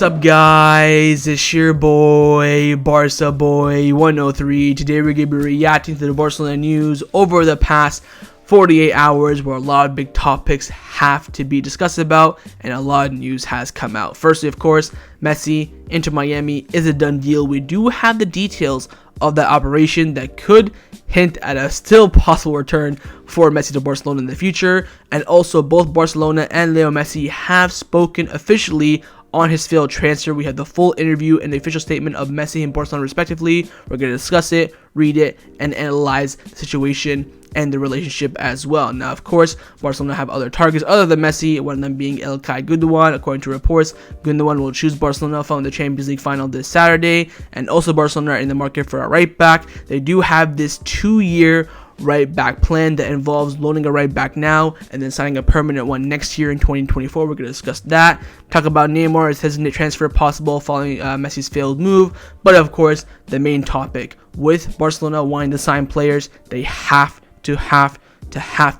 What's up, guys? It's your boy Barca Boy 103. Today we're gonna be reacting to the Barcelona news over the past 48 hours, where a lot of big topics have to be discussed about and a lot of news has come out. Firstly, of course, Messi into Miami is a done deal. We do have the details of that operation that could hint at a still possible return for Messi to Barcelona in the future, and also both Barcelona and Lionel Messi have spoken officially on his failed transfer. We have the full interview and the official statement of Messi and Barcelona respectively. We're going to discuss it, read it, and analyze the situation and the relationship as well. Now, of course, Barcelona have other targets other than Messi, one of them being Ilkay Gundogan. According to reports, Gundogan will choose Barcelona following the Champions League final this Saturday, and also Barcelona are in the market for a right back. They do have this 2-year right back plan that involves loaning a right back now and then signing a permanent one next year in 2024. We're going to discuss that. Talk about Neymar, is hesitant transfer possible following Messi's failed move. But of course, the main topic with Barcelona wanting to sign players, they have to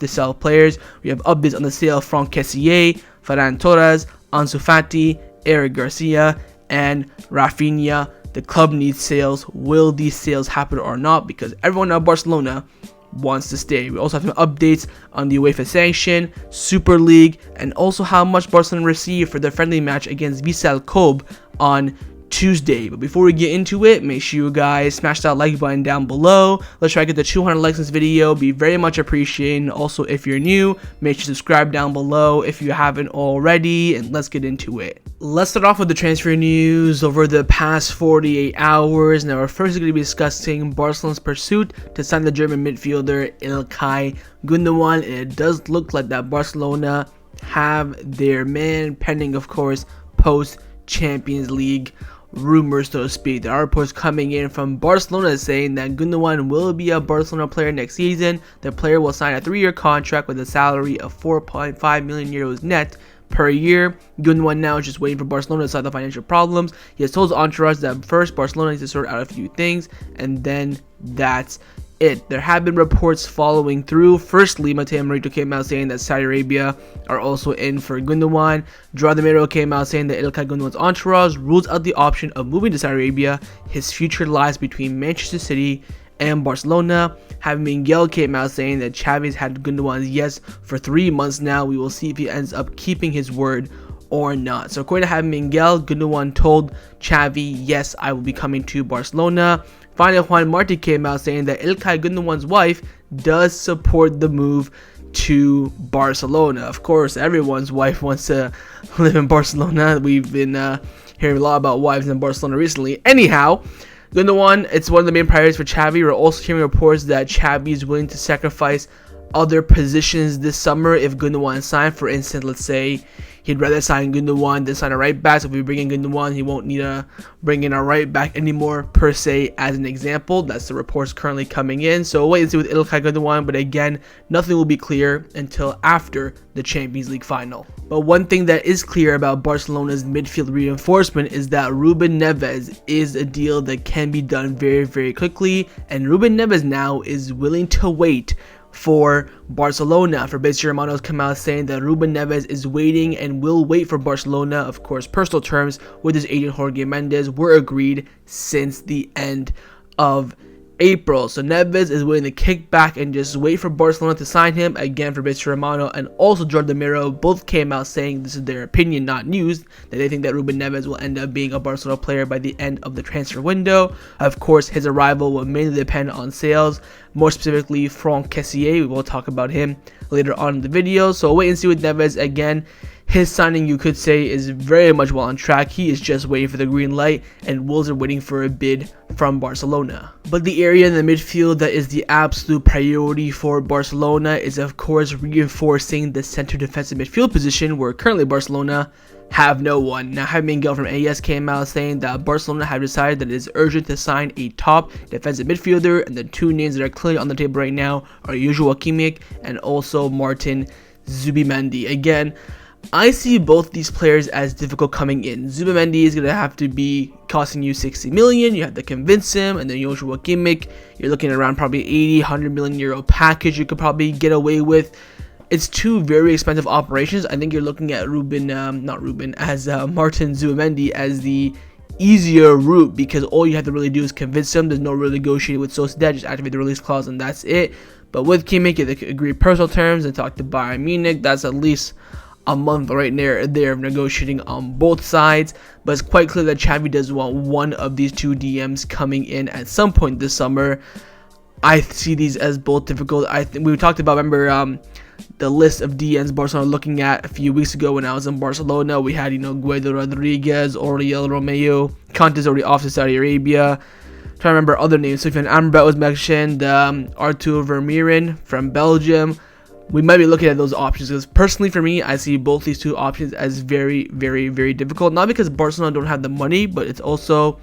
sell players. We have updates on the sale of Franck Kessie, Ferran Torres, Ansu Fati, Garcia, and Raphinha. The club needs sales. Will these sales happen or not? Because everyone at Barcelona wants to stay. We also have some updates on the UEFA Sanction, Super League, and also how much Barcelona received for their friendly match against Vissel on Tuesday. But before we get into it, make sure you guys smash that like button down below. Let's try to get to 200 likes in this video. Be very much appreciated. And also, if you're new, make sure to subscribe down below if you haven't already, and let's get into it. Let's start off with the transfer news over the past 48 hours. Now, we're first going to be discussing Barcelona's pursuit to sign the German midfielder Ilkay Gundogan. And it does look like that Barcelona have their man pending, of course, post-Champions League rumors, so to speak. There are reports coming in from Barcelona saying that Gundogan will be a Barcelona player next season. The player will sign a 3-year contract with a salary of 4.5 million euros net per year. Gundogan now is just waiting for Barcelona to solve the financial problems. He has told his entourage that first Barcelona needs to sort out a few things, and then that's it. There have been reports following through. Firstly, Mateo Morito came out saying that Saudi Arabia are also in for Gundogan. Joao Cancelo came out saying that Ilkay Gundogan's entourage rules out the option of moving to Saudi Arabia. His future lies between Manchester City and Barcelona. Miguel came out saying that Xavi's had Gundogan's yes for 3 months now. We will see if he ends up keeping his word or not. So according to Miguel, Gundogan told Xavi, yes, I will be coming to Barcelona. Finally, Juan Marti came out saying that Ilkay Gundogan's wife does support the move to Barcelona. Of course, everyone's wife wants to live in Barcelona. We've been hearing a lot about wives in Barcelona recently. Anyhow, Gundogan, it's one of the main priorities for Xavi. We're also hearing reports that Xavi is willing to sacrifice other positions this summer if Gundogan signed. For instance, let's say he'd rather sign Gundogan than sign a right back. So if we bring in Gundogan, he won't need to bring in a right back anymore, per se, as an example. That's the reports currently coming in. So we'll wait and see with Ilkay Gundogan. But again, nothing will be clear until after the Champions League final. But one thing that is clear about Barcelona's midfield reinforcement is that Ruben Neves is a deal that can be done very, very quickly. And Ruben Neves now is willing to wait for Barcelona. Fabrizio Romano has come out saying that Ruben Neves is waiting and will wait for Barcelona. Of course, personal terms with his agent Jorge Mendes were agreed since the end of April. So Neves is willing to kick back and just wait for Barcelona to sign him. Again, Fabrizio Romano and also Jordi Miro both came out saying this is their opinion, not news, that they think that Ruben Neves will end up being a Barcelona player by the end of the transfer window. Of course, his arrival will mainly depend on sales, more specifically Franck Kessie. We will talk about him later on in the video. So wait and see with Neves. Again, his signing, you could say, is very much well on track. He is just waiting for the green light, and Wolves are waiting for a bid from Barcelona. But the area in the midfield that is the absolute priority for Barcelona is, of course, reinforcing the center defensive midfield position, where currently Barcelona have no one. Now, Miguel from AS came out saying that Barcelona have decided that it is urgent to sign a top defensive midfielder, and the two names that are clearly on the table right now are Joao Kimmich and also Martin Zubimendi. Again, I see both these players as difficult coming in. Zubimendi is going to have to be costing you 60 million. You have to convince him. And then Joao Kimmich, you're looking around probably 80, 100 million euro package you could probably get away with. it's two very expensive operations. I think you're looking at Martin Zubimendi as the easier route, because all you have to really do is convince them. There's no real negotiating with Sociedad, just activate the release clause and that's it. But with Kimmich, they could agree personal terms and talk to Bayern Munich. That's at least a month right there of negotiating on both sides. But it's quite clear that Xavi does want one of these two DMs coming in at some point this summer. I see these as both difficult. I think we talked about, remember, the list of DMs Barcelona looking at a few weeks ago when I was in Barcelona. We had, Guido Rodriguez, Oriol Romeo, Conte's already off to Saudi Arabia. Trying to remember other names. Sofiane Amrabat was mentioned, Artur Vermeeren from Belgium. We might be looking at those options, because personally for me, I see both these two options as very, very, very difficult. Not because Barcelona don't have the money, but it's also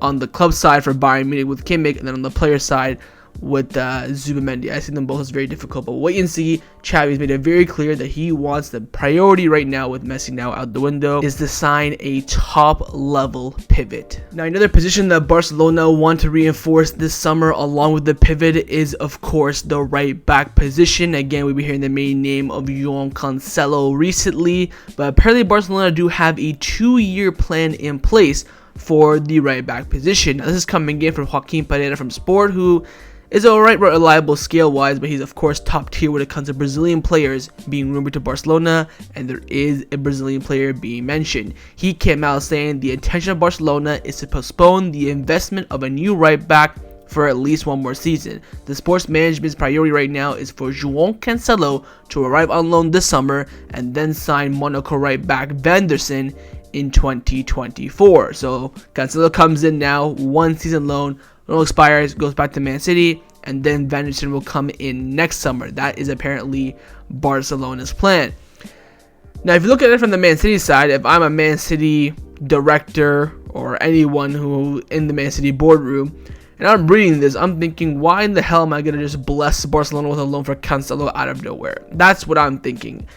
on the club side for Bayern Munich with Kimmich, and then on the player side with Zubimendi. I see them both as very difficult, but wait and see. Xavi's made it very clear that he wants the priority right now, with Messi now out the window, is to sign a top level pivot. Now, another position that Barcelona want to reinforce this summer along with the pivot is, of course, the right back position. Again, we've been hearing the main name of Joao Cancelo recently, but apparently Barcelona do have a 2-year plan in place for the right back position. Now, this is coming in from Joaquin Pereira from Sport, who is alright, reliable scale-wise, but he's of course top tier when it comes to Brazilian players being rumored to Barcelona, and there is a Brazilian player being mentioned. He came out saying the intention of Barcelona is to postpone the investment of a new right back for at least one more season. The sports management's priority right now is for Joao Cancelo to arrive on loan this summer and then sign Monaco right back Vanderson in 2024. So Cancelo comes in now, 1 season loan, loan expires, goes back to Man City, and then Vanderson will come in next summer. That is apparently Barcelona's plan. Now, if you look at it from the Man City side, if I'm a Man City director or anyone who in the Man City boardroom, and I'm reading this, I'm thinking, why in the hell am I going to just bless Barcelona with a loan for Cancelo out of nowhere? That's what I'm thinking.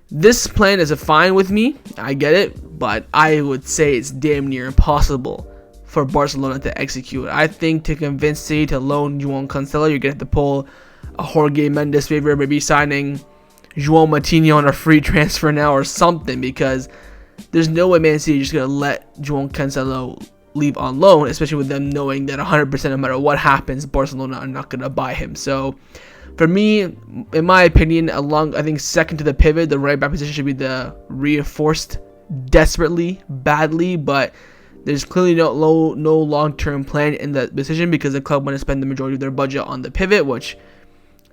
This plan is fine with me, I get it, but I would say it's damn near impossible for Barcelona to execute. I think to convince City to loan Joao Cancelo, you're going to have to pull a Jorge Mendes favor, maybe signing João Matinho on a free transfer now or something, because there's no way Man City is just going to let Joao Cancelo leave on loan, especially with them knowing that 100% no matter what happens, Barcelona are not going to buy him. So for me, in my opinion, I think second to the pivot, the right back position should be the reinforced desperately, badly, but there's clearly no long-term plan in that decision, because the club want to spend the majority of their budget on the pivot, which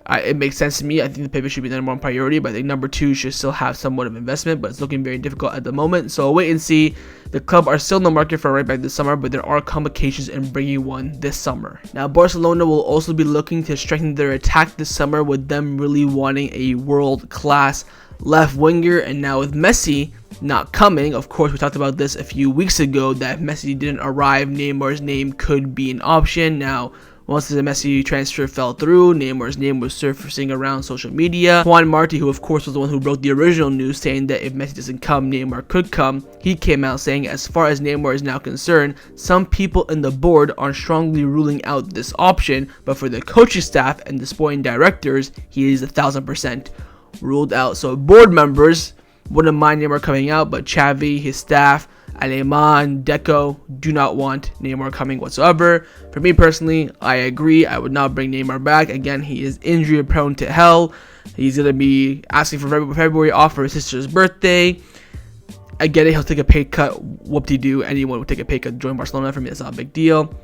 it makes sense to me. I think the pivot should be the number one priority, but I think number two should still have somewhat of investment, but it's looking very difficult at the moment. So wait and see. The club are still in the market for a right back this summer, but there are complications in bringing one this summer. Now, Barcelona will also be looking to strengthen their attack this summer, with them really wanting a world-class left winger, and now with Messi not coming, of course, we talked about this a few weeks ago, that if Messi didn't arrive, Neymar's name could be an option. Now, once the Messi transfer fell through, Neymar's name was surfacing around social media. Juan Martí, who of course was the one who wrote the original news saying that if Messi doesn't come, Neymar could come, he came out saying, as far as Neymar is now concerned, some people in the board are strongly ruling out this option, but for the coaching staff and the sporting directors, he is 1000% ruled out. So board members wouldn't mind Neymar coming out, but Xavi, his staff, Aleman, Deco do not want Neymar coming whatsoever. For me personally, I agree. I would not bring Neymar back. Again, he is injury prone to hell. He's going to be asking for February off for his sister's birthday. I get it. He'll take a pay cut. Whoop-de-doo. Anyone would take a pay cut to join Barcelona. For me, that's not a big deal.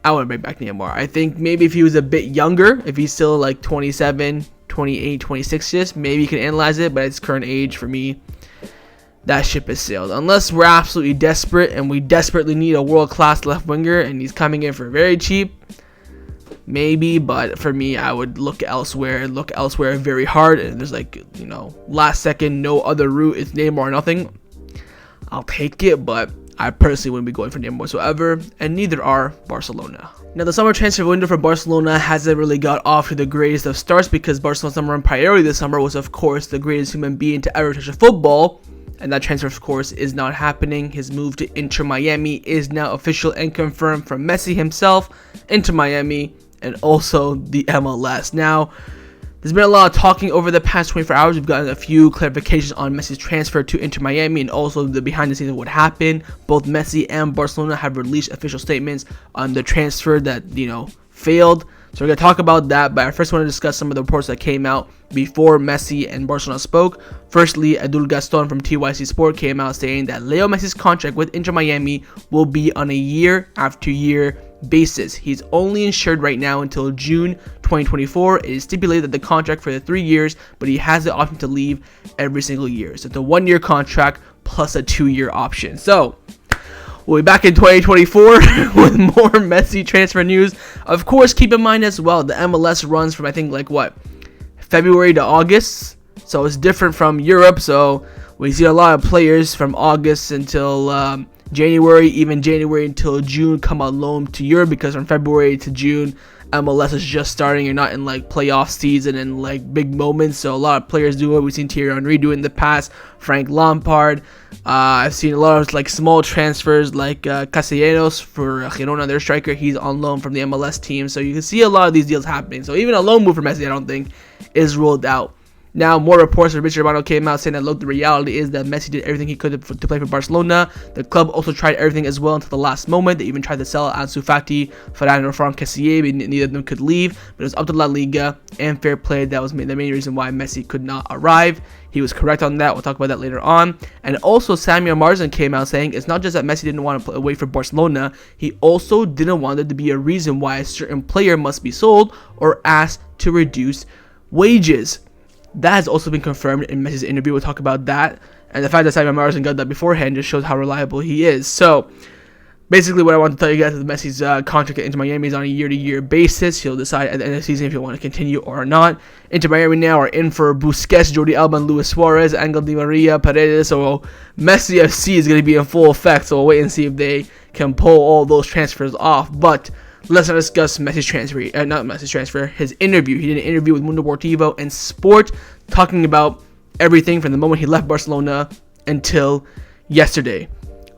I wouldn't bring back Neymar. I think maybe if he was a bit younger, if he's still like 27, 28, 26 just, maybe you can analyze it, but at his current age, for me, that ship has sailed. Unless we're absolutely desperate and we desperately need a world-class left winger and he's coming in for very cheap, maybe, but for me, I would look elsewhere very hard, and there's last second, no other route, it's Neymar or nothing. I'll take it, but I personally wouldn't be going for Neymar whatsoever, and neither are Barcelona. Now, the summer transfer window for Barcelona hasn't really got off to the greatest of starts, because Barcelona's number one priority this summer was, of course, the greatest human being to ever touch a football, and that transfer, of course, is not happening. His move to Inter Miami is now official and confirmed from Messi himself, Inter Miami, and also the MLS. Now, There's been a lot of talking over the past 24 hours. We've gotten a few clarifications on Messi's transfer to Inter Miami and also the behind the scenes of what happened. Both Messi and Barcelona have released official statements on the transfer that, failed. So we're going to talk about that, but I first want to discuss some of the reports that came out before Messi and Barcelona spoke. Firstly, Abdul Gaston from TYC Sport came out saying that Leo Messi's contract with Inter Miami will be on a year-after-year basis. He's only insured right now until June 2024. It is stipulated that the contract for the 3 years, but he has the option to leave every single year. So it's a 1-year contract plus a 2-year option. So we'll be back in 2024 with more Messi transfer news. Of course, keep in mind as well, the MLS runs from, I think, February to August. So it's different from Europe. So we see a lot of players from August until January, even January until June, come on loan to Europe, because from February to June, MLS is just starting. You're not in playoff season and big moments, so a lot of players do it. We've seen Thierry Henry do it in the past, Frank Lampard. I've seen a lot of small transfers Castellanos for Girona, their striker. He's on loan from the MLS team, so you can see a lot of these deals happening. So even a loan move for Messi, I don't think, is ruled out. Now, more reports from Richard Romano came out saying that, look, the reality is that Messi did everything he could to play for Barcelona. The club also tried everything as well until the last moment. They even tried to sell Ansu Fati, Ferran, or Franck Kessie, but neither of them could leave. But it was up to La Liga and fair play. That was the main reason why Messi could not arrive. He was correct on that. We'll talk about that later on. And also, Samuel Marzan came out saying it's not just that Messi didn't want to wait for Barcelona. He also didn't want there to be a reason why a certain player must be sold or asked to reduce wages. That has also been confirmed in Messi's interview. We'll talk about that. And the fact that Samuel Marzan got that beforehand just shows how reliable he is. So, basically what I want to tell you guys is Messi's contract at Inter Miami is on a year-to-year basis. He'll decide at the end of the season if he'll want to continue or not. Inter Miami now are in for Busquets, Jordi Alba, and Luis Suarez, Angel Di Maria, Paredes. So, Messi FC is going to be in full effect. So, we'll wait and see if they can pull all those transfers off. But let's not discuss Messi's transfer, his interview. He did an interview with Mundo Deportivo and Sport, talking about everything from the moment he left Barcelona until yesterday.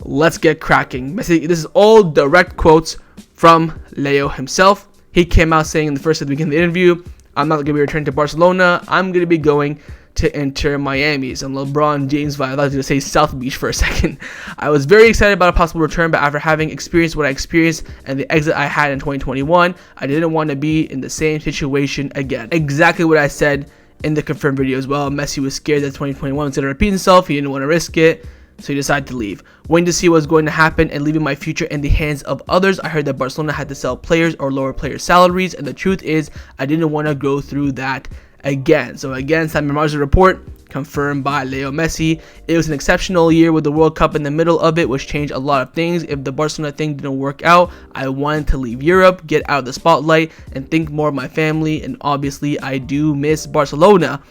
Let's get cracking. Messi, this is all direct quotes from Leo himself. He came out saying in the first at the beginning of the interview, I'm not going to be returning to Barcelona. I'm going to be going to Inter Miami. Some LeBron James vibe. I thought I was going to say South Beach for a second. I was very excited about a possible return, but after having experienced what I experienced and the exit I had in 2021, I didn't want to be in the same situation again. Exactly what I said in the confirmed video as well. Messi was scared that 2021 was going to repeat himself. He didn't want to risk it, so he decided to leave. Waiting to see what was going to happen and leaving my future in the hands of others. I heard that Barcelona had to sell players or lower player salaries, and the truth is I didn't want to go through that again. So again, Samuel Marzan report confirmed by Leo Messi. It was an exceptional year with the World Cup in the middle of it, which changed a lot of things. If the Barcelona thing didn't work out, I wanted to leave Europe, get out of the spotlight, and think more of my family. And obviously, I do miss Barcelona.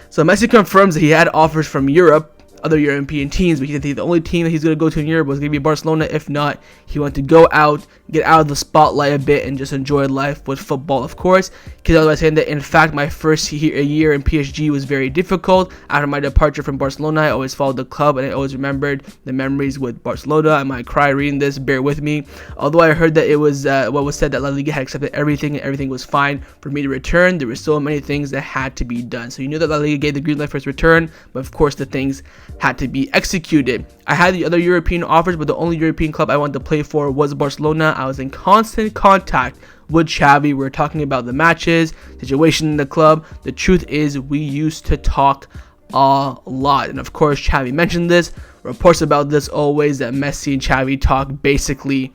So Messi confirms that he had offers from Europe, other European teams, but he said the only team that he's going to go to in Europe was going to be Barcelona. If not, he wanted to go out, get out of the spotlight a bit, and just enjoy life with football, of course. Because I was saying that, in fact, my first year in PSG was very difficult. After my departure from Barcelona, I always followed the club, and I always remembered the memories with Barcelona. I might cry reading this, bear with me. Although I heard that it was what was said that La Liga had accepted everything, and everything was fine for me to return, there were still many things that had to be done. So you knew that La Liga gave the green light for his return, but of course the things had to be executed. I had the other European offers, but the only European club I wanted to play for was Barcelona. I was in constant contact with Xavi. We were talking about the matches, situation in the club. The truth is, we used to talk a lot. And of course, Xavi mentioned this. Reports about this always, that Messi and Xavi talk basically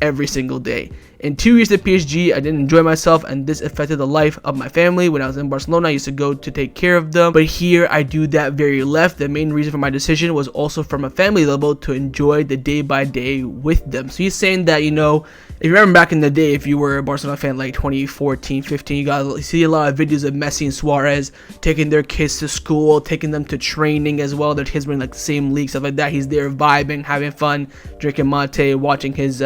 every single day. In 2 years at PSG, I didn't enjoy myself, and this affected the life of my family. When I was in Barcelona, I used to go to take care of them, but here I do that very left. The main reason for my decision was also from a family level, to enjoy the day by day with them. So he's saying that, if you remember back in the day, if you were a Barcelona fan like 2014, 15, you see a lot of videos of Messi and Suarez taking their kids to school, taking them to training as well. Their kids were in the same league, stuff like that. He's there vibing, having fun, drinking mate, watching his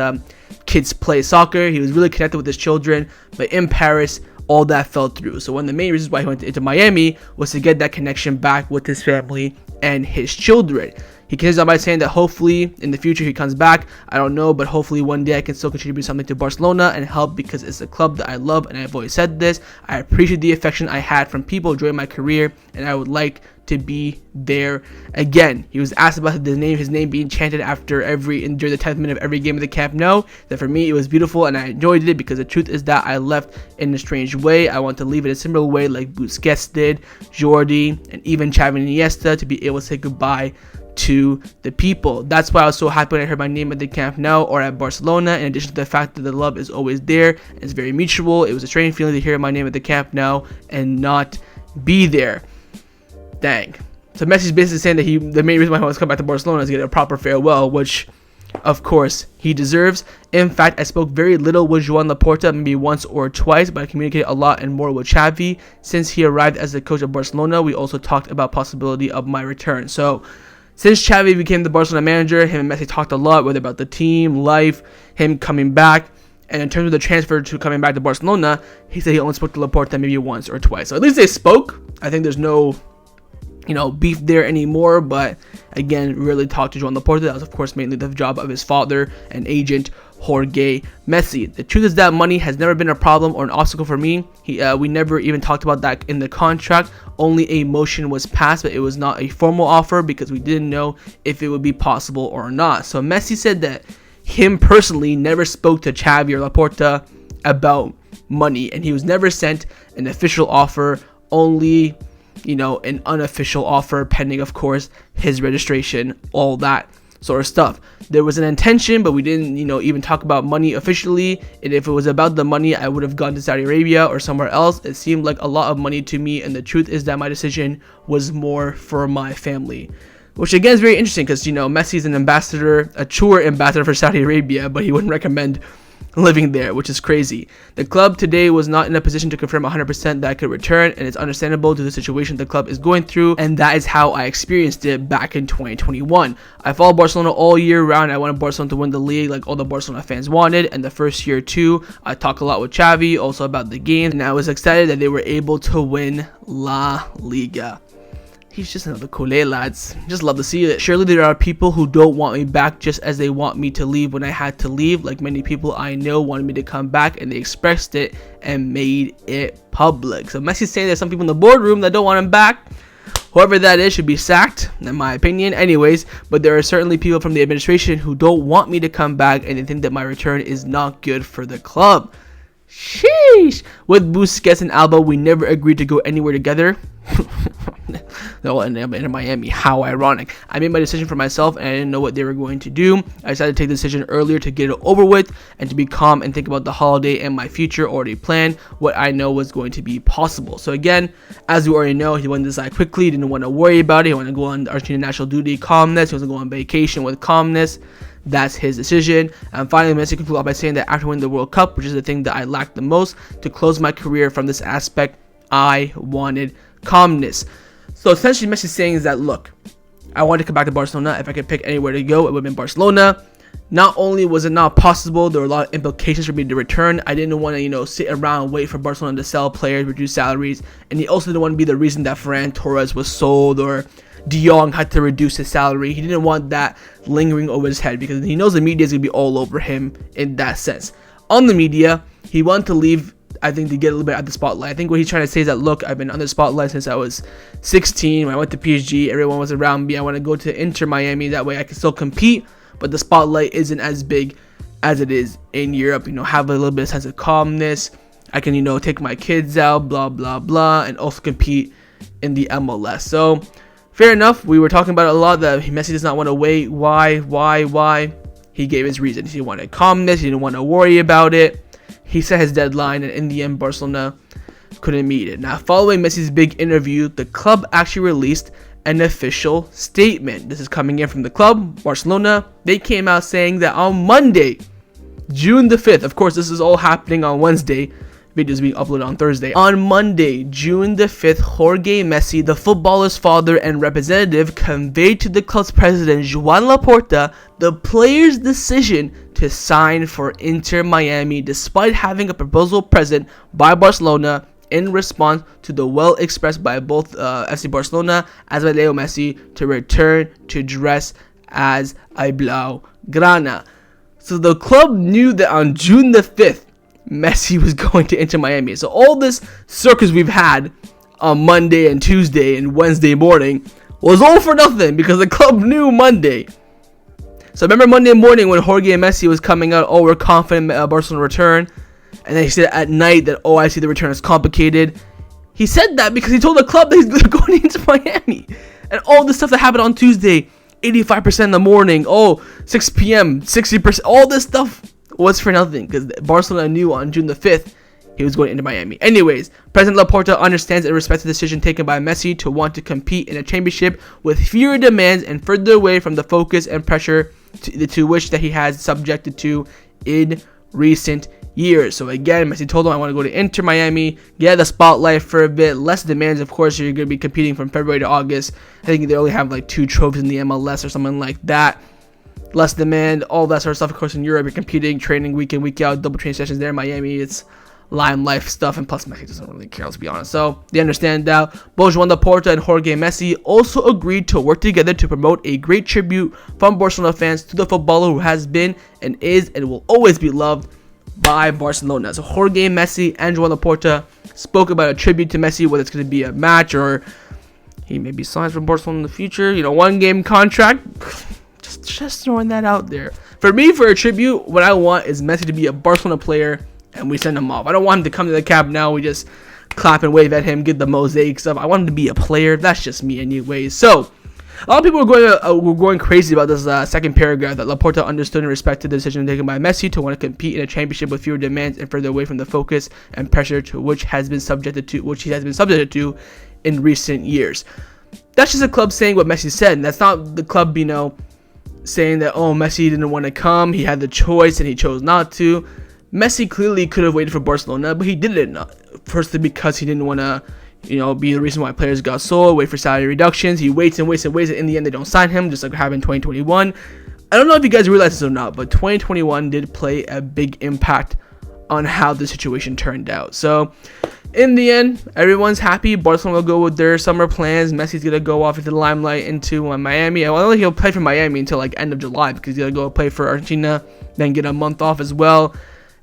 kids play soccer. He was really connected with his children, but in Paris, all that fell through. So one of the main reasons why he went into Miami was to get that connection back with his family and his children. He continues on by saying that hopefully in the future he comes back. I don't know, but hopefully one day I can still contribute something to Barcelona and help, because it's a club that I love, and I've always said this. I appreciate the affection I had from people during my career, and I would like to be there again. He was asked about his name being chanted during the 10th minute of every game of the Camp Nou. That for me it was beautiful and I enjoyed it, because the truth is that I left in a strange way. I want to leave in a similar way like Busquets did, Jordi, and even Xavi and Iniesta, to be able to say goodbye to the people. That's why I was so happy when I heard my name at the Camp Nou or at Barcelona. In addition to the fact that the love is always there and it's very mutual, it was a strange feeling to hear my name at the Camp Nou and not be there. Dang. So Messi's basically saying that the main reason why he wants to come back to Barcelona is to get a proper farewell, which of course he deserves. In fact, I spoke very little with Joan Laporta, maybe once or twice, but I communicated a lot and more with Xavi. Since he arrived as the coach of Barcelona, we also talked about possibility of my return. So since Xavi became the Barcelona manager, him and Messi talked a lot, whether about the team, life, him coming back. And in terms of the transfer to coming back to Barcelona, he said he only spoke to Laporta maybe once or twice. So at least they spoke. I think there's no beef there anymore, but again, really talked to Joan Laporta. That was of course mainly the job of his father and agent Jorge Messi. The truth is that money has never been a problem or an obstacle for me. We never even talked about that in the contract. Only a motion was passed, but it was not a formal offer because we didn't know if it would be possible or not. So Messi said that him personally never spoke to Xavi or Laporta about money, and he was never sent an official offer, only an unofficial offer pending, of course, his registration, all that sort of stuff. There was an intention, but we didn't, even talk about money officially. And if it was about the money, I would have gone to Saudi Arabia or somewhere else. It seemed like a lot of money to me, and the truth is that my decision was more for my family. Which again is very interesting because, Messi's an ambassador, a tour ambassador for Saudi Arabia, but he wouldn't recommend living there, which is crazy. The club today was not in a position to confirm 100% that I could return, and it's understandable to the situation the club is going through, and that is how I experienced it back in 2021. I followed Barcelona all year round. I wanted Barcelona to win the league like all the Barcelona fans wanted, and the first year too, I talked a lot with Xavi also about the game, and I was excited that they were able to win La Liga. He's just another culé, lads. Just love to see it. Surely there are people who don't want me back just as they want me to leave when I had to leave. Like many people I know wanted me to come back, and they expressed it and made it public. So Messi's saying there's some people in the boardroom that don't want him back. Whoever that is should be sacked, in my opinion. Anyways, but there are certainly people from the administration who don't want me to come back, and they think that my return is not good for the club. Sheesh. With Busquets and Alba, we never agreed to go anywhere together. No, in Miami. How ironic. I made my decision for myself, and I didn't know what they were going to do. I decided to take the decision earlier to get it over with and to be calm and think about the holiday and my future already planned, what I know was going to be possible. So again, as you already know, he wanted to decide quickly. He didn't want to worry about it. He wanted to go on Argentina national duty, calmness. He was going to go on vacation with calmness. That's his decision. And finally, Messi concluded by saying that after winning the World Cup, which is the thing that I lacked the most, to close my career from this aspect, I wanted calmness. So essentially, Messi saying is that, look, I wanted to come back to Barcelona. If I could pick anywhere to go, it would have been Barcelona. Not only was it not possible, there were a lot of implications for me to return. I didn't want to, sit around and wait for Barcelona to sell players, reduce salaries. And he also didn't want to be the reason that Ferran Torres was sold or De Jong had to reduce his salary. He didn't want that lingering over his head because he knows the media is going to be all over him in that sense. On the media, he wanted to leave, I think, to get a little bit at the spotlight. I think what he's trying to say is that, look, I've been under the spotlight since I was 16. When I went to PSG, everyone was around me. I want to go to Inter Miami. That way I can still compete, but the spotlight isn't as big as it is in Europe. Have a little bit of sense of calmness. I can, take my kids out, blah, blah, blah, and also compete in the MLS. So, fair enough. We were talking about it a lot that Messi does not want to wait. Why? He gave his reasons. He wanted calmness. He didn't want to worry about it. He set his deadline, and in the end, Barcelona couldn't meet it. Now, following Messi's big interview, the club actually released an official statement. This is coming in from the club, Barcelona. They came out saying that on Monday, June the 5th, of course, this is all happening on Wednesday. Videos being uploaded on Thursday. On Monday, June the 5th, Jorge Messi, the footballer's father and representative, conveyed to the club's president, Joan Laporta, the player's decision to sign for Inter Miami, despite having a proposal present by Barcelona in response to the well expressed by both FC Barcelona as well as Lionel Messi to return to dress as a Blaugrana. So the club knew that on June the 5th, Messi was going to Inter Miami. So all this circus we've had on Monday and Tuesday and Wednesday morning was all for nothing because the club knew Monday. So remember Monday morning when Jorge and Messi was coming out, oh, we're confident Barcelona return. And then he said at night that, oh, I see the return is complicated. He said that because he told the club that he's going into Miami. And all the stuff that happened on Tuesday, 85% in the morning, 6 p.m., 60%, all this stuff was for nothing because Barcelona knew on June the 5th he was going into Miami. Anyways, President Laporta understands and respects the decision taken by Messi to want to compete in a championship with fewer demands and further away from the focus and pressure to which that he has subjected to in recent years. So again, Messi told him, I want to go to Inter Miami, get the spotlight for a bit, less demands. Of course, you're going to be competing from February to August. I think they only have like 2 trophies in the MLS or something like that. Less demand, all that sort of stuff. Of course, in Europe, you're competing, training week in, week out, double training sessions there in Miami. It's lime life stuff, and plus Messi doesn't really care, let's be honest. So they understand that. Both Joao Laporta and Jorge Messi also agreed to work together to promote a great tribute from Barcelona fans to the footballer who has been and is and will always be loved by Barcelona. So Jorge Messi and Joao Laporta spoke about a tribute to Messi, whether it's going to be a match or he maybe signs for Barcelona in the future. 1-game contract. Just throwing that out there. For me, for a tribute, what I want is Messi to be a Barcelona player and we send him off. I don't want him to come to the camp now. We just clap and wave at him, get the mosaic stuff. I want him to be a player. That's just me anyways. So a lot of people were going crazy about this second paragraph that Laporta understood and respected the decision taken by Messi to want to compete in a championship with fewer demands and further away from the focus and pressure to which he has been subjected to in recent years. That's just a club saying what Messi said, and that's not the club, saying that, oh, Messi didn't want to come, he had the choice and he chose not to. Messi clearly could have waited for Barcelona, but he didn't. Firstly, because he didn't want to, be the reason why players got sold, wait for salary reductions. He waits and waits and waits, and in the end, they don't sign him, just like happened in 2021. I don't know if you guys realize this or not, but 2021 did play a big impact on how the situation turned out. So, in the end, everyone's happy. Barcelona will go with their summer plans. Messi's going to go off into the limelight into Miami. I don't think he'll play for Miami until end of July because he's going to go play for Argentina, then get a month off as well.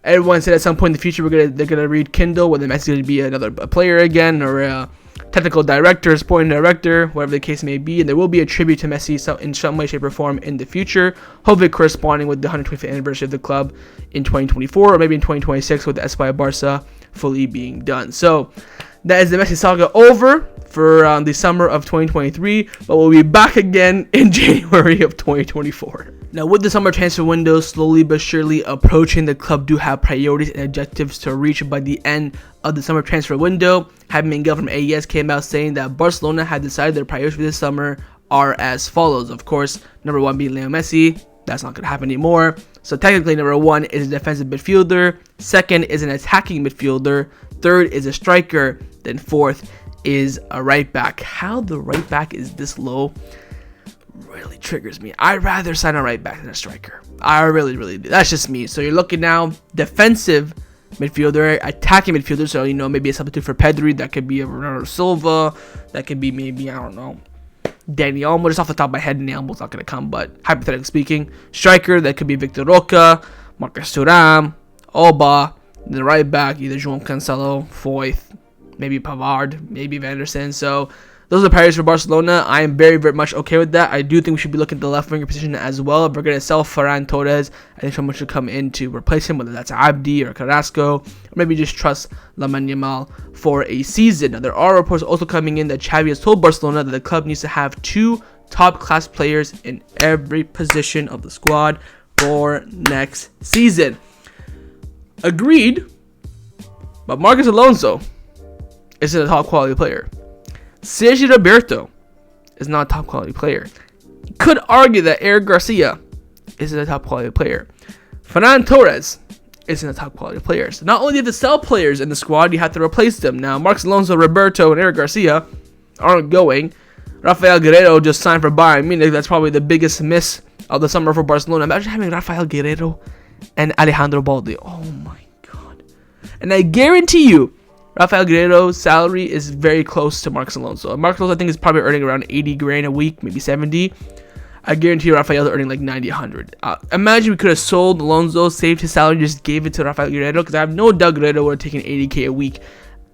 Everyone said at some point in the future they're gonna read Kindle, whether Messi's gonna be a player again or a technical director, sporting director, whatever the case may be, and there will be a tribute to Messi in some way, shape, or form in the future, hopefully corresponding with the 125th anniversary of the club in 2024 or maybe in 2026 with the Espai Barca fully being done. So that is the Messi saga over for the summer of 2023, but we'll be back again in January of 2024. Now, with the summer transfer window slowly but surely approaching, the club do have priorities and objectives to reach by the end of the summer transfer window. Jaime Miguel from AES came out saying that Barcelona had decided their priorities for this summer are as follows. Of course, number 1 being Lionel Messi. That's not going to happen anymore. So technically, number 1 is a defensive midfielder. 2nd is an attacking midfielder. 3rd is a striker. Then 4th is a right back. How the right back is this low really triggers me. I'd rather sign a right back than a striker. I really do. That's just me. So you're looking now, defensive midfielder, attacking midfielder. So, maybe a substitute for Pedri. That could be a Bernardo Silva. That could be maybe, I don't know, Dani Olmo. Just off the top of my head, Dani Olmo's not going to come, but hypothetically speaking, striker, that could be Victor Roca, Marcus Thuram, Oba. The right back, either Joao Cancelo, Foyth, maybe Pavard, maybe Vanderson. So those are the priorities for Barcelona. I am very, very much okay with that. I do think we should be looking at the left winger position as well. If we're going to sell Ferran Torres, I think someone should come in to replace him, whether that's Abde or Carrasco, or maybe just trust Lamine Yamal for a season. Now, there are reports also coming in that Xavi has told Barcelona that the club needs to have 2 top-class players in every position of the squad for next season. Agreed, but Marcos Alonso isn't a top-quality player. Sergio Roberto is not a top-quality player. You could argue that Eric Garcia isn't a top-quality player. Ferran Torres isn't a top-quality player. So not only do you have to sell players in the squad, you have to replace them. Now, Marcos Alonso, Roberto, and Eric Garcia aren't going. Rafael Guerreiro just signed for Bayern Munich. That's probably the biggest miss of the summer for Barcelona. Imagine having Rafael Guerreiro and Alejandro Balde. Oh my god. And I guarantee you, Rafael Guerreiro's salary is very close to Marcos Alonso. Marcos Alonso, I think, is probably earning around 80 grand a week, maybe 70. I guarantee you Rafael's earning like 90, 100. Imagine we could have sold Alonso, saved his salary, just gave it to Rafael Guerreiro, because I have no doubt Guerreiro would have taken 80k a week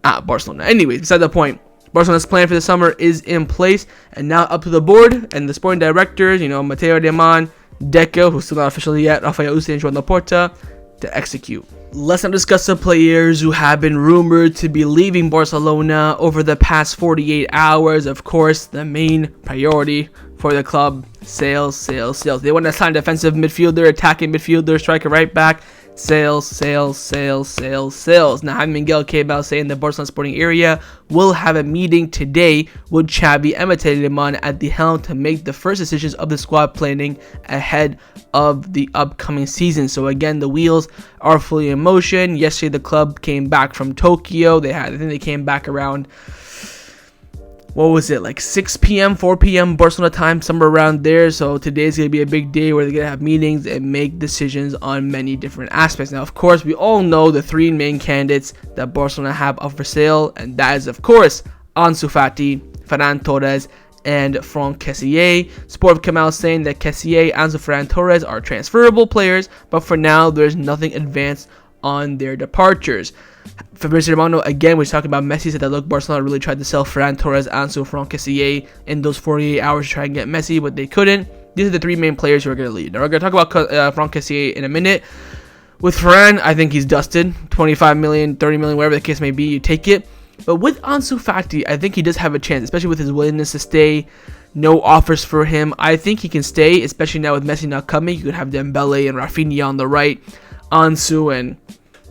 at Barcelona. Anyways, beside the point, Barcelona's plan for the summer is in place, and now up to the board and the sporting directors, Mateo Deman, Deco, who's still not official yet, Rafael Uce and Joan Laporta, to execute. Let's now discuss the players who have been rumored to be leaving Barcelona over the past 48 hours. Of course, the main priority for the club, sales. They want to sign defensive midfielder, attacking midfielder, striker, right back. Sales. Now, Jaime Miguel came out saying the Barcelona sporting area will have a meeting today with Xavi and Mateo Deman at the helm to make the first decisions of the squad planning ahead of the upcoming season. So again, the wheels are fully in motion. Yesterday, the club came back from Tokyo. I think they came back around, what was it, like 6 p.m., 4 p.m. Barcelona time, somewhere around there. So today's going to be a big day where they're going to have meetings and make decisions on many different aspects. Now, of course, we all know the three main candidates that Barcelona have up for sale, and that is, of course, Ansu Fati, Ferran Torres, and Franck Kessie. Sport have come out saying that Kessie, Ansu, Ferran Torres are transferable players, but for now, there's nothing advanced on their departures. Fabrizio Romano, again, was talking about Messi, said that, look, Barcelona really tried to sell Ferran Torres, Ansu, Franck Kessie in those 48 hours to try and get Messi, but they couldn't. These are the three main players who are going to leave. Now, we're going to talk about Franck Kessie in a minute. With Ferran, I think he's dusted. 25 million, 30 million, whatever the case may be, you take it. But with Ansu Fati, I think he does have a chance, especially with his willingness to stay. No offers for him. I think he can stay, especially now with Messi not coming. You could have Dembele and Raphinha on the right, Ansu and,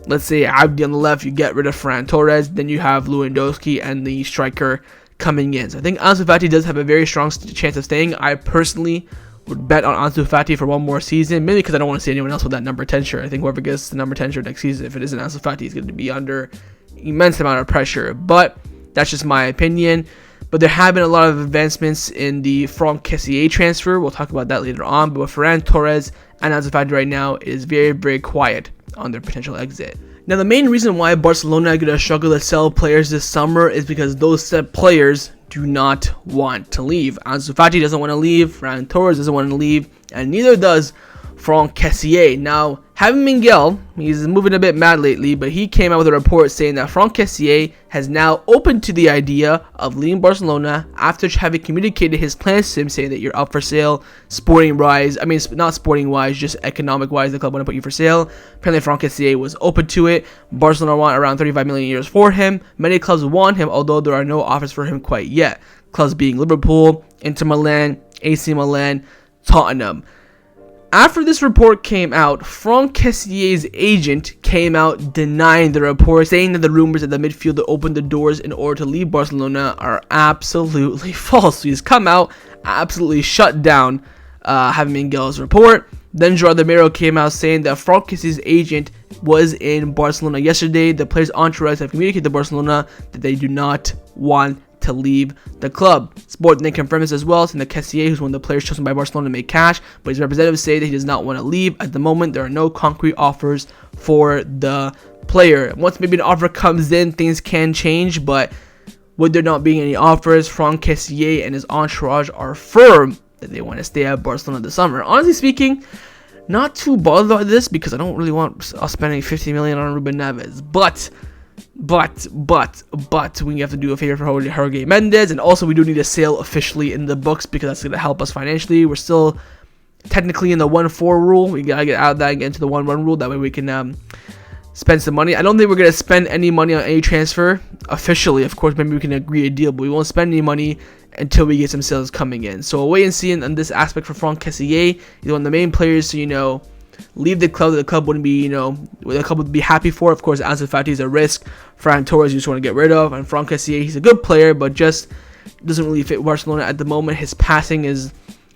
let's say, Abde on the left. You get rid of Ferran Torres, then you have Lewandowski and the striker coming in. So I think Ansu Fati does have a very strong chance of staying. I personally would bet on Ansu Fati for one more season, mainly because I don't want to see anyone else with that number 10 shirt. I think whoever gets the number 10 shirt next season, if it isn't Ansu Fati, is going to be under immense amount of pressure. But that's just my opinion. But there have been a lot of advancements in the Franck Kessie transfer. We'll talk about that later on. But with Ferran Torres and Ansu Fati right now, it is very, very quiet on their potential exit. Now, the main reason why Barcelona are going to struggle to sell players this summer is because those set players do not want to leave. Ansu Fati doesn't want to leave, Ferran Torres doesn't want to leave, and neither does Franck Kessie. Now, Jaime Miguel, he's moving a bit mad lately, but he came out with a report saying that Franck Kessie has now opened to the idea of leaving Barcelona after having communicated his plans to him, saying that you're up for sale, not sporting wise, just economic wise, the club want to put you for sale. Apparently, Franck Kessie was open to it. Barcelona want around 35 million euros for him. Many clubs want him, although there are no offers for him quite yet. Clubs being Liverpool, Inter Milan, AC Milan, Tottenham. After this report came out, Franck Kessie's agent came out denying the report, saying that the rumors that the midfielder opened the doors in order to leave Barcelona are absolutely false. So he's come out, absolutely shut down Jaime Miguel's report. Then Joao Cancelo came out saying that Franck Kessie's agent was in Barcelona yesterday. The players' entourage have communicated to Barcelona that they do not want to leave the club. Sport then confirmed this as well, saying that Kessie, who's one of the players chosen by Barcelona to make cash, but his representatives say that he does not want to leave. At the moment, there are no concrete offers for the player. Once maybe an offer comes in, things can change, but with there not being any offers, Franck Kessie and his entourage are firm that they want to stay at Barcelona this summer. Honestly speaking, not too bothered by this because I don't really want us spending 50 million on Ruben Neves, but we have to do a favor for Jorge Mendes, and also we do need a sale officially in the books because that's going to help us financially. We're still technically in the 1-4 rule. We got to get out of that and get into the 1-1 rule. That way we can spend some money. I don't think we're going to spend any money on any transfer officially. Of course, maybe we can agree a deal, but we won't spend any money until we get some sales coming in. So we'll wait and see on this aspect for Franck Kessie. He's one of the main players to, leave the club that the club wouldn't be, the club would be happy for. Of course, Ansu Fati is a risk. Ferran Torres you just want to get rid of, and Franck Kessie, he's a good player, but just doesn't really fit Barcelona at the moment. His passing is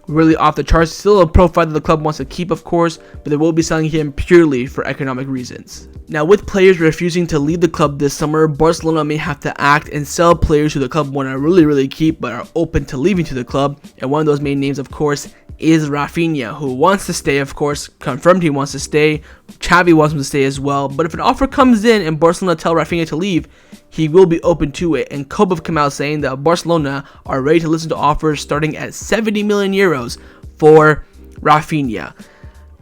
really off the charts. Still a profile that the club wants to keep, of course, but they will be selling him purely for economic reasons. Now, with players refusing to leave the club this summer, Barcelona may have to act and sell players who the club want to really keep but are open to leaving to the club, and one of those main names, of course, is Raphinha, who wants to stay, of course, confirmed he wants to stay. Xavi wants him to stay as well, but if an offer comes in and Barcelona tell Raphinha to leave, he will be open to it. And Kobe have come out saying that Barcelona are ready to listen to offers starting at 70 million euros for Raphinha.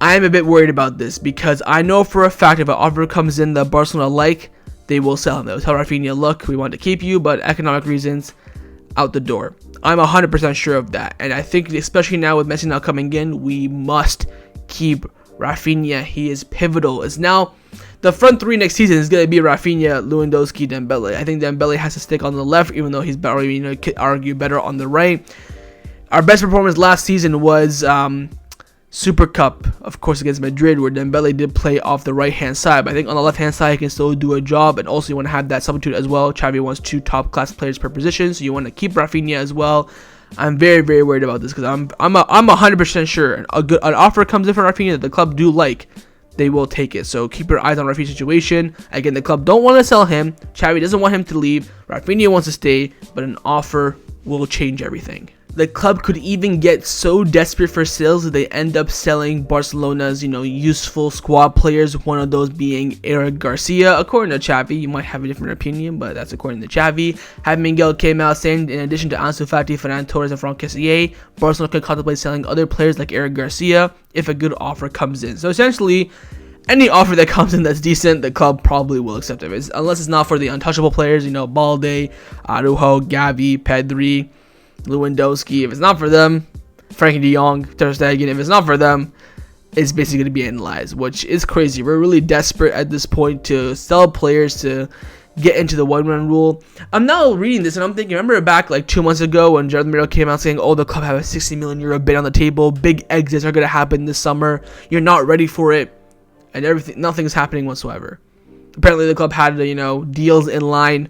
I am a bit worried about this because I know for a fact if an offer comes in that Barcelona like, they will sell him. They'll tell Raphinha, look, we want to keep you, but economic reasons, out the door. I'm 100% sure of that. And I think especially now with Messi now coming in, we must keep Raphinha. He is pivotal. It's now the front three next season is going to be Raphinha, Lewandowski, Dembele. I think Dembele has to stick on the left, even though he's better, could argue better on the right. Our best performance last season was Super Cup, of course, against Madrid, where Dembele did play off the right-hand side. But I think on the left-hand side, he can still do a job, and also you want to have that substitute as well. Xavi wants 2 top-class players per position, so you want to keep Raphinha as well. I'm very, very worried about this because I'm 100% sure an offer comes in for Raphinha that the club do like, they will take it. So keep your eyes on Raphinha's situation. Again, the club don't want to sell him. Xavi doesn't want him to leave. Raphinha wants to stay, but an offer will change everything. The club could even get so desperate for sales that they end up selling Barcelona's, useful squad players, one of those being Eric Garcia. According to Xavi, you might have a different opinion, but that's according to Xavi. Miguel came out saying, in addition to Ansu Fati, Ferran Torres, and Franck Kessie, Barcelona could contemplate selling other players like Eric Garcia if a good offer comes in. So essentially, any offer that comes in that's decent, the club probably will accept it. Unless it's not for the untouchable players, Balde, Araujo, Gavi, Pedri, Lewandowski. If it's not for them, Frankie de Jong, Ter Stegen, if it's not for them, it's basically going to be analyzed, which is crazy. We're really desperate at this point to sell players to get into the one-run rule. I'm now reading this and I'm thinking, remember back like 2 months ago when Gerard Miro came out saying, oh, the club have a 60 million euro bid on the table, big exits are going to happen this summer, you're not ready for it, and nothing's happening whatsoever. Apparently the club had deals in line.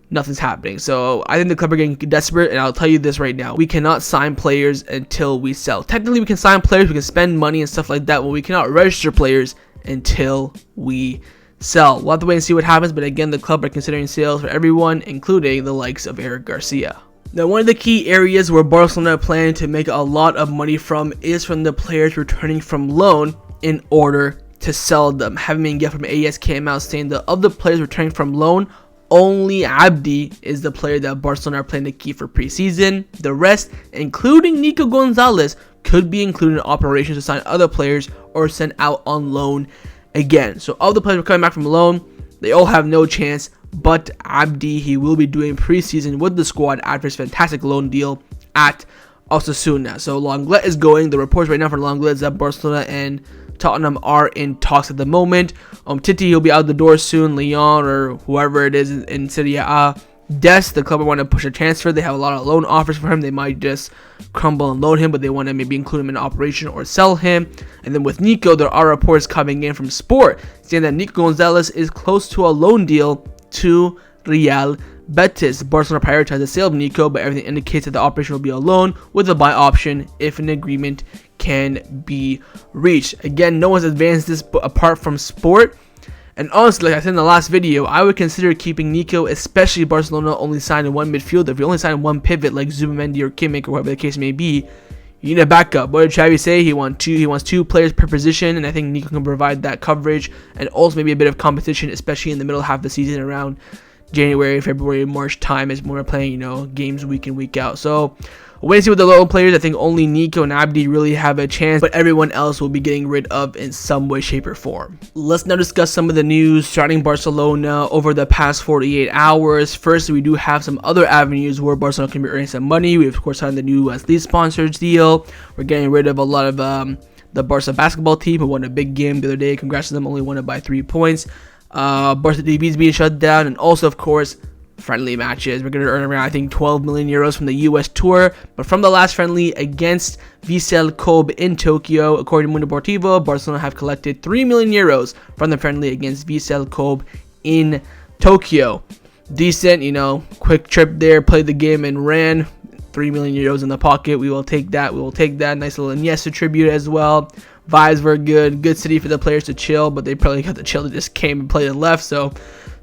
Nothing's happening. So I think the club are getting desperate, and I'll tell you this right now. We cannot sign players until we sell. Technically, we can sign players, we can spend money and stuff like that, but we cannot register players until we sell. We'll have to wait and see what happens, but again, the club are considering sales for everyone, including the likes of Eric Garcia. Now, one of the key areas where Barcelona plan to make a lot of money from is from the players returning from loan in order to sell them. Miguel from AS came out saying that of the players returning from loan, only Abde is the player that Barcelona are planning to keep for preseason. The rest, including Nico Gonzalez, could be included in operations to sign other players or sent out on loan again. So all the players are coming back from loan, they all have no chance, but Abde, he will be doing preseason with the squad after his fantastic loan deal at Osasuna. So Lenglet is going. The reports right now for Lenglet is that Barcelona and Tottenham are in talks at the moment. Titi, he'll be out the door soon. Lyon or whoever it is in Serie A. Dest, the club want to push a transfer. They have a lot of loan offers for him. They might just crumble and loan him, but they want to maybe include him in operation or sell him. And then with Nico, there are reports coming in from Sport saying that Nico Gonzalez is close to a loan deal to Real Betis. Barcelona prioritized the sale of Nico, but everything indicates that the operation will be a loan with a buy option if an agreement can be reached. Again, no one's advanced this apart from Sport. And honestly, like I said in the last video, I would consider keeping Nico, especially Barcelona only signed one midfielder. If you only sign one pivot like Zubimendi or Kimmich or whatever the case may be, you need a backup. What did Xavi say? He wants two players per position, and I think Nico can provide that coverage and also maybe a bit of competition, especially in the middle half of the season around January, February, March time is when we're playing, games week in, week out. So wait and see with the local players. I think only Nico and Abde really have a chance, but everyone else will be getting rid of in some way, shape, or form. Let's now discuss some of the news surrounding Barcelona over the past 48 hours. First, we do have some other avenues where Barcelona can be earning some money. We, of course, signed the new lead sponsors deal. We're getting rid of a lot of the Barca basketball team who won a big game the other day. Congrats to them, only won it by 3 points. Barca TV is being shut down, and also, of course, friendly matches. We're going to earn around, I think, 12 million euros from the US tour. But from the last friendly against Vissel Kobe in Tokyo, according to Mundo Deportivo, Barcelona have collected 3 million euros from the friendly against Vissel Kobe in Tokyo. Decent, quick trip there, played the game and ran. 3 million euros in the pocket. We will take that. Nice little Iniesta tribute as well. Vibes were good. Good city for the players to chill, but they probably got to chill. They just came and played and left. So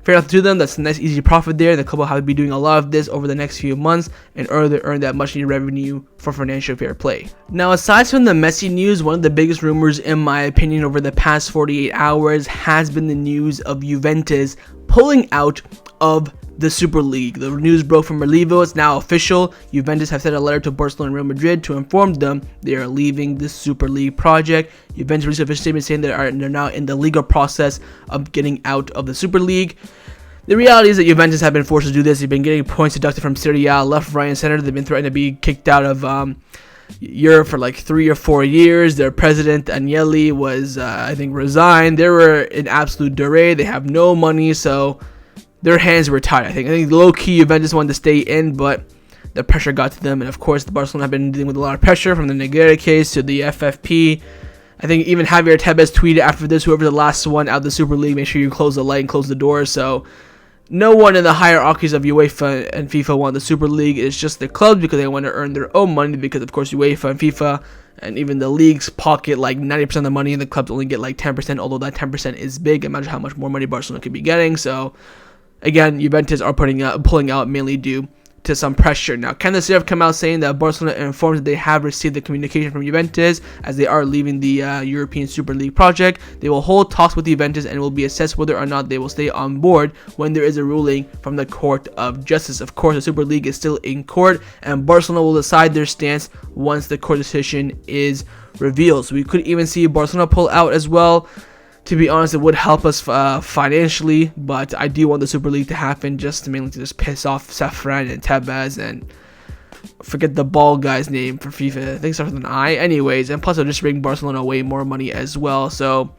fair enough to them. That's a nice, easy profit there. The club will have to be doing a lot of this over the next few months in order to earn that much needed revenue for financial fair play. Now, aside from the Messi news, one of the biggest rumors, in my opinion, over the past 48 hours has been the news of Juventus pulling out of the Super League. The news broke from Relevo. It's now official. Juventus have sent a letter to Barcelona and Real Madrid to inform them they are leaving the Super League project. Juventus released an official statement saying they're now in the legal process of getting out of the Super League. The reality is that Juventus have been forced to do this. They've been getting points deducted from Serie A left, right, and center. They've been threatened to be kicked out of Europe for like 3 or 4 years. Their president Agnelli was, I think, resigned. They were in absolute disarray. They have no money, so their hands were tied. I think low-key Juventus wanted to stay in, but the pressure got to them. And of course, the Barcelona have been dealing with a lot of pressure from the Negreira case to the FFP. I think even Javier Tebas tweeted after this, whoever the last one out of the Super League, make sure you close the light and close the door. So no one in the hierarchies of UEFA and FIFA want the Super League. It's just the clubs because they want to earn their own money, because of course UEFA and FIFA and even the leagues pocket like 90% of the money, and the clubs only get like 10%, although that 10% is big. Imagine how much more money Barcelona could be getting. So again, Juventus are pulling out mainly due to some pressure. Now, can the CF come out saying that Barcelona informed that they have received the communication from Juventus as they are leaving the European Super League project? They will hold talks with Juventus and will be assessed whether or not they will stay on board when there is a ruling from the Court of Justice. Of course, the Super League is still in court, and Barcelona will decide their stance once the court decision is revealed. So we could even see Barcelona pull out as well. To be honest, it would help us financially, but I do want the Super League to happen just mainly to just piss off Safran and Tebas and forget the bald guy's name for FIFA. I think it starts with an I. Anyways, and plus it'll just bring Barcelona way more money as well. So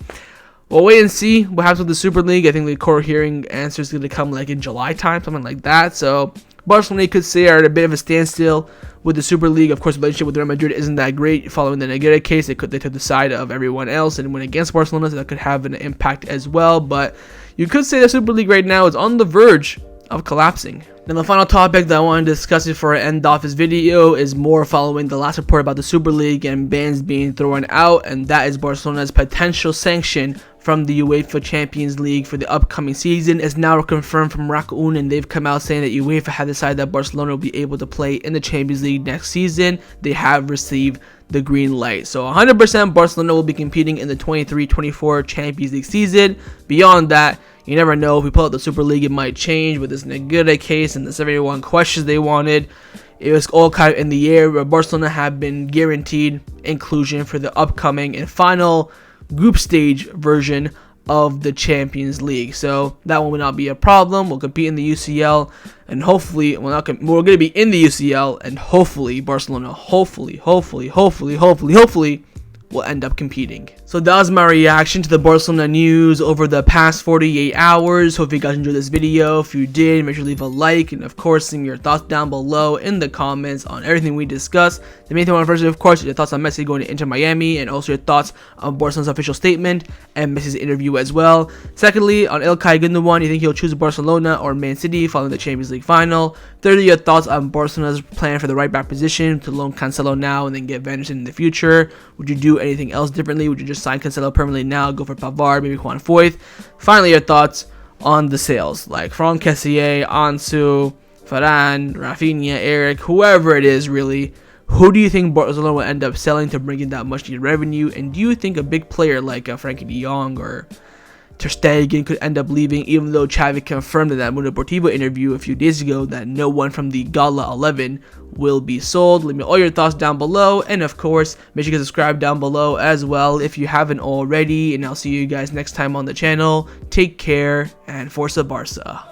we'll wait and see what happens with the Super League. I think the court hearing answer is going to come like in July time, something like that. So Barcelona could say are at a bit of a standstill with the Super League. Of course, the relationship with Real Madrid isn't that great following the Negreira case. They took the side of everyone else and went against Barcelona, so that could have an impact as well. But you could say the Super League right now is on the verge of collapsing. Then the final topic that I want to discuss before I end off this video is more following the last report about the Super League and bans being thrown out, and that is Barcelona's potential sanction from the UEFA Champions League for the upcoming season is now confirmed from RAC1, and they've come out saying that UEFA have decided that Barcelona will be able to play in the Champions League next season. They have received the green light. So 100% Barcelona will be competing in the 23-24 Champions League season. Beyond that, you never know. If we pull out the Super League, it might change with this Negreira case and the 71 questions they wanted. It was all kind of in the air, but Barcelona have been guaranteed inclusion for the upcoming and final group stage version of the Champions League. So that one will not be a problem. We'll compete in the UCL, and hopefully we're going to be in the UCL, and hopefully Barcelona hopefully will end up competing. So that was my reaction to the Barcelona news over the past 48 hours. Hope you guys enjoyed this video. If you did, make sure to leave a like, and of course leave your thoughts down below in the comments on everything we discussed. The main thing I want to first, of course, is your thoughts on Messi going to Inter Miami, and also your thoughts on Barcelona's official statement and Messi's interview as well. Secondly, on Ilkay Gundogan, you think he'll choose Barcelona or Man City following the Champions League final? Thirdly, your thoughts on Barcelona's plan for the right back position to loan Cancelo now and then get Vanderson in the future. Would you do anything else differently? Would you just sign Cancelo permanently now, go for Pavard, maybe Juan Foyth? Finally, your thoughts on the sales, like Franck Kessie, Ansu, Ferran, Raphinha, Eric, whoever it is really. Who do you think Barcelona will end up selling to bring in that much needed revenue? And do you think a big player like Frankie de Jong or Ter Stegen could end up leaving, even though Xavi confirmed in that Mundo Deportivo interview a few days ago that no one from the Gala 11 will be sold? Leave me all your thoughts down below, and of course, make sure you subscribe down below as well if you haven't already, and I'll see you guys next time on the channel. Take care, and Forza Barca.